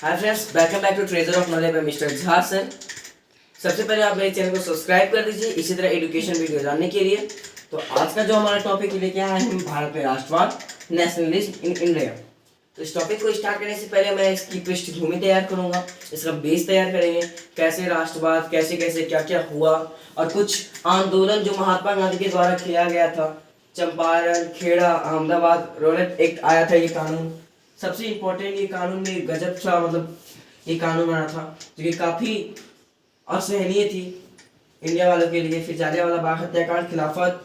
Hi friends, welcome back to treasure of knowledge by mister Jha sir. सबसे पहले आप मेरे चैनल को सब्सक्राइब कर दीजिए इसी तरह एजुकेशन वीडियो जानने के लिए। तो आज का जो हमारा टॉपिक लेके आए हैं हम भारत में राष्ट्रवाद, नेशनलिज्म इन इंडिया। तो इस टॉपिक को स्टार्ट करने से पहले मैं इसकी पृष्ठभूमि तैयार करूंगा, इसका बेस तैयार करेंगे, कैसे राष्ट्रवाद, कैसे कैसे क्या क्या हुआ और कुछ आंदोलन जो महात्मा गांधी के द्वारा किया गया था। चंपारण, खेड़ा, अहमदाबाद रॉलेट एक्ट आया था। ये कानून सबसे इम्पोर्टेंट, ये कानून में गजब था, मतलब ये कानून बना था जो कि काफ़ी असहनीय थी इंडिया वालों के लिए। फिर जालियांवाला बाग हत्याकांड, खिलाफत,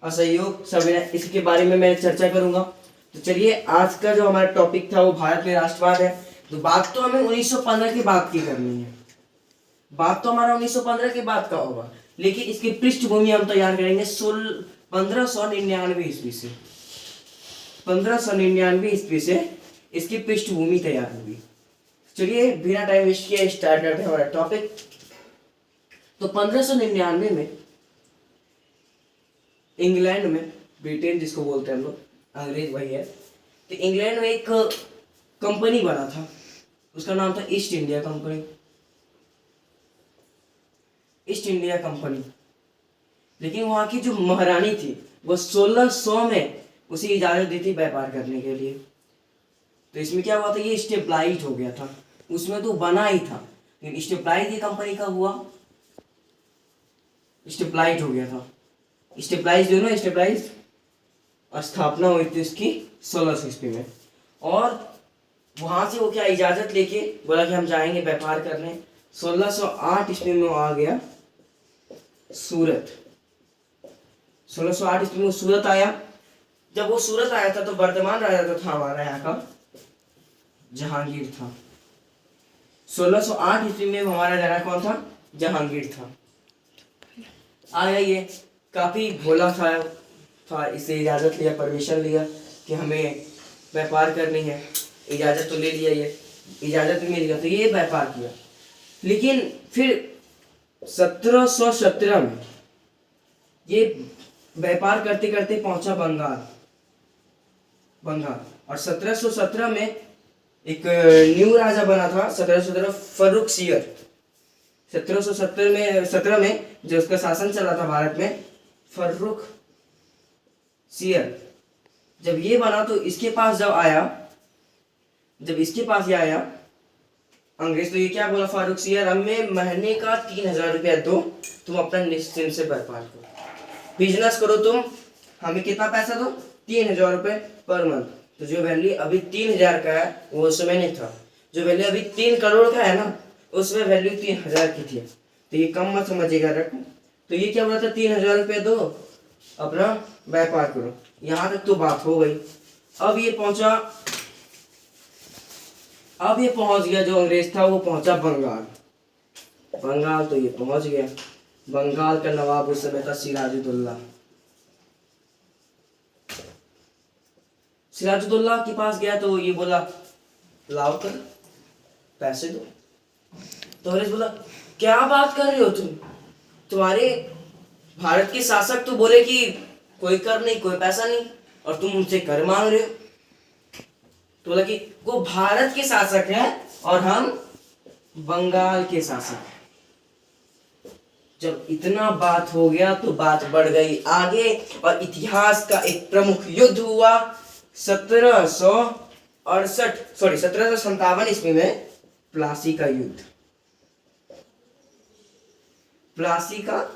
असहयोग, संविधान, इसके बारे में मैं चर्चा करूंगा। तो चलिए, आज का जो हमारा टॉपिक था वो भारत में राष्ट्रवाद है। तो बात तो हमें 1915 के बाद की करनी है, बात तो हमारा 1915 के बाद का होगा, लेकिन इसकी पृष्ठभूमि हम तैयार करेंगे 1599 ईस्वी से। 1599 ईस्वी से इसकी पृष्ठभूमि तैयार होगी। चलिए बिना टाइम वेस्ट किए स्टार्ट करते हैं हमारा टॉपिक। तो 1599 में इंग्लैंड में, ब्रिटेन जिसको बोलते हैं हम लोग, अंग्रेज वही है, तो इंग्लैंड में एक कंपनी बना था, उसका नाम था east India company. East India company, लेकिन वहां की जो महारानी थी वो 1600 में उसे इजाजत दी थी व्यापार करने के लिए। तो इसमें क्या हुआ था, ये स्टेबलाइज हो गया था, उसमें तो बना ही था लेकिन स्टेबलाइज ये कंपनी का हुआ, स्टेबलाइज हो गया था। स्टेबलाइज जो ना, स्टेबलाइज स्थापना हुई थी उसकी 1600 ईस्वी में। और वहां से वो क्या इजाजत लेके बोला कि हम जाएंगे व्यापार करने। 1608 ईस्वी में वो आ गया सूरत। 1608 ईस्वी में सूरत आया। जब वो सूरत आया था तो वर्तमान राजा जो था हमारा यहाँ का जहांगीर था। 1608 ईस्वी में हमारा राजा कौन था? जहांगीर था। आया, ये काफी भोला था, इसे इजाजत लिया, परमिशन लिया कि हमें व्यापार करनी है। इजाजत तो ले लिया, ये इजाजत भी मिल गया, तो ये व्यापार किया। लेकिन फिर 1717 में ये व्यापार करते करते पहुंचा बंगाल। और 1717 में एक न्यू राजा बना था, 1717 फर्रुख सियर। 1717 में जो उसका शासन चला था भारत में, फर्रुख सियर, जब ये बना तो इसके पास जब इसके पास ये आया अंग्रेज, तो ये क्या बोला फारूक सियर, हमें महीने का 3000 रुपया दो, तुम अपना निश्चिंत से व्यापार करो, बिजनेस करो, तुम हमें कितना पैसा दो? 3000 रुपये पर मंथ। तो जो वैल्यू अभी 3000 का है वो उस समय नहीं था, जो वैल्यू अभी 3 करोड़ का है ना, उसमें वैल्यू 3000 की थी। तो ये कम मत समझिएगा, रखो। तो ये क्या बोला था, 3000 रुपये दो, अपना व्यापार करो। यहाँ तक तो बात हो गई। अब ये पहुंच गया, जो अंग्रेज था वो पहुंचा बंगाल। तो ये पहुंच गया। बंगाल का नवाब उस समय था सिराजुद्दौला के पास गया। तो ये बोला लाओ कर पैसे दो। तो अंग्रेज बोला क्या बात कर रहे हो तुम, तुम्हारे भारत के शासक तो बोले कि कोई कर नहीं, कोई पैसा नहीं, और तुम उनसे कर मांग रहे हो। तो बोला कि वो भारत के शासक हैं और हम बंगाल के शासक। जब इतना बात हो गया तो बात बढ़ गई आगे, और इतिहास का एक प्रमुख युद्ध हुआ 1757 ईस्वी में, प्लासी का युद्ध। प्लासी का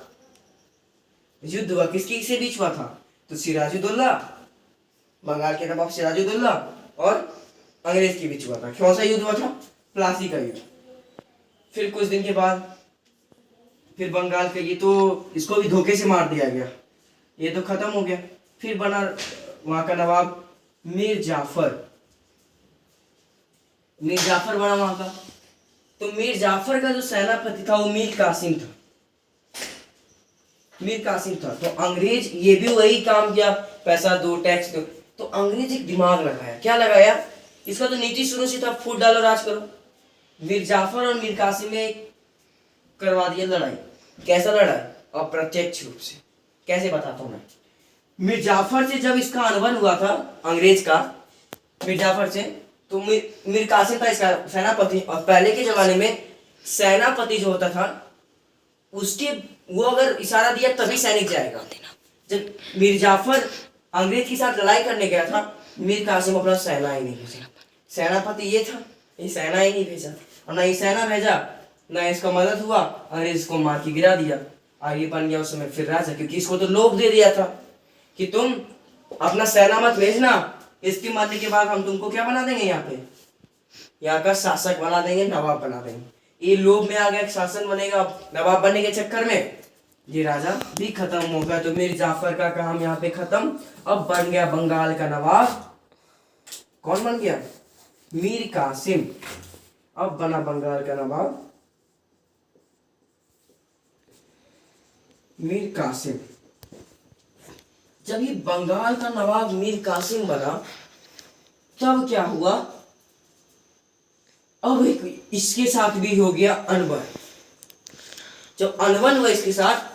युद्ध हुआ, किसके से बीच हुआ था? तो सिराजुद्दौला, बंगाल के नवाब सिराजुद्दौला और अंग्रेज के बीच हुआ था। कौन सा युद्ध हुआ था? प्लासी का युद्ध। फिर कुछ दिन के बाद फिर बंगाल का, ये तो इसको भी धोखे से मार दिया गया, ये तो खत्म हो गया। फिर बना वहां का नवाब मीर जाफर बना वहां का। तो मीर जाफर का जो सेनापति था वो मीर कासिम था। तो अंग्रेज ये भी वही काम किया, पैसा दो, टैक्स दो। तो अंग्रेज एक दिमाग लगाया। क्या लगाया? इसका तो नीति शुरू से था, फूट डालो राज करो। मीर जाफर और मीर कासिम ने करवा दिया लड़ाई। कैसा लड़ा? अप्रत्यक्ष रूप से। कैसे बताता हूं मैं। मीर जाफर से जब इसका अनबन हुआ था अंग्रेज का, मिर्जाफर से, तो मीर कासिम था इसका सेनापति। और पहले के जमाने में सेनापति जो होता था उसके, वो अगर इशारा दिया तभी सैनिक जाएगा। जब मीर जाफर अंग्रेज के साथ लड़ाई करने गया था, मीर कासिम अपना सेना ही नहीं भेजा। सेनापति ये था, ये सेना ही नहीं भेजा, और ना ये सेना भेजा, ना इसका मदद हुआ, अंग्रेज इसको मार के गिरा दिया। और ये बन गया उस समय फिर राजा, क्योंकि इसको तो लोभ दे दिया था कि तुम अपना सेना मत भेजना, इसके मरने के बाद हम तुमको क्या बना देंगे, यहाँ पे यहाँ का शासक बना देंगे, नवाब बना देंगे। ये लोभ में आ गया, शासन बनेगा, नवाब बनने के चक्कर में ये राजा भी खत्म हो गया। तो मीर जाफर का काम यहाँ पे खत्म। अब बन गया बंगाल का नवाब, कौन बन गया, मीर कासिम। अब बना बंगाल का नवाब मीर कासिम। जब ये बंगाल का नवाब मीर कासिम बना, तब क्या हुआ, अब इसके साथ भी हो गया अनबन। जब अनबन हुआ इसके साथ,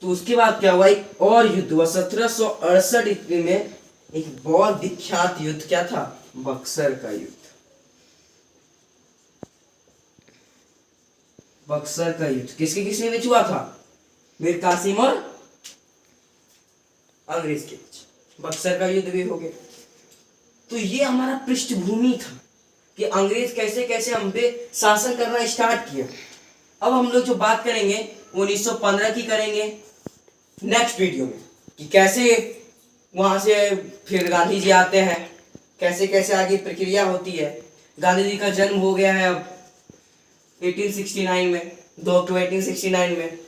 तो उसके बाद क्या हुआ, एक और युद्ध हुआ 1768 ईस्वी में। एक बहुत विख्यात युद्ध क्या था, बक्सर का युद्ध। बक्सर का युद्ध किसके बीच हुआ था, मीर कासिम और अंग्रेज के बीच। बक्सर का युद्ध भी हो गया। तो ये हमारा पृष्ठभूमि था कि अंग्रेज कैसे कैसे हम पे शासन करना स्टार्ट किया। अब हम लोग जो बात करेंगे 1915 की करेंगे नेक्स्ट वीडियो में, कि कैसे वहां से फिर गांधी जी आते हैं, कैसे कैसे आगे प्रक्रिया होती है। गांधी जी का जन्म हो गया है अब 1869 में, 2 अक्टूबर 1869 में।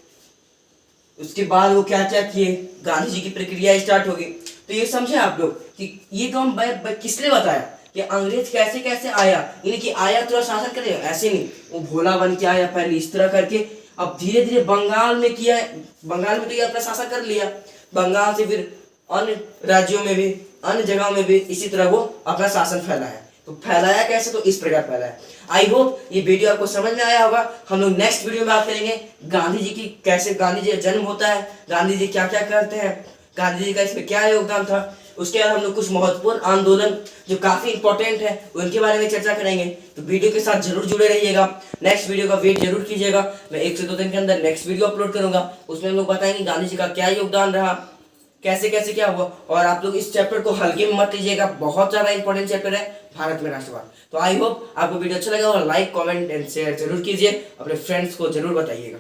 उसके बाद वो क्या क्या किए, गांधी जी की प्रक्रिया स्टार्ट होगी। तो ये समझे आप लोग कि ये तो हम किसने बताया कि अंग्रेज कैसे कैसे आया, यानी कि आया तो शासन करेगा, ऐसे नहीं, वो भोला बन के आया पहले इस तरह करके, अब धीरे धीरे बंगाल में किया। बंगाल में तो ये अपना शासन कर लिया, बंगाल से फिर अन्य राज्यों में भी, अन्य जगहों में भी इसी तरह वो अपना शासन फैलाया। तो फैलाया कैसे, तो इस प्रकार फैलाया। आई होप ये वीडियो आपको समझ में आया होगा। हम लोग नेक्स्ट वीडियो में बात करेंगे गांधी जी की, कैसे गांधी जी का जन्म होता है, गांधी जी क्या क्या करते हैं, गांधी जी का इसमें क्या योगदान था। उसके बाद हम लोग कुछ महत्वपूर्ण आंदोलन जो काफी इंपॉर्टेंट है उनके बारे में चर्चा करेंगे। तो वीडियो के साथ जरूर जुड़े रहिएगा, नेक्स्ट वीडियो का वेट जरूर कीजिएगा। मैं 1 से 2 दिन के अंदर नेक्स्ट वीडियो अपलोड करूंगा, उसमें हम लोग बताएंगे गांधी जी का क्या योगदान रहा, कैसे कैसे क्या हुआ। और आप लोग इस चैप्टर को हल्के में मत लीजिएगा, बहुत ज्यादा इंपॉर्टेंट चैप्टर है भारत में राष्ट्रवाद। तो आई होप आपको वीडियो अच्छा लगा, और लाइक कमेंट एंड शेयर जरूर कीजिए, अपने फ्रेंड्स को जरूर बताइएगा।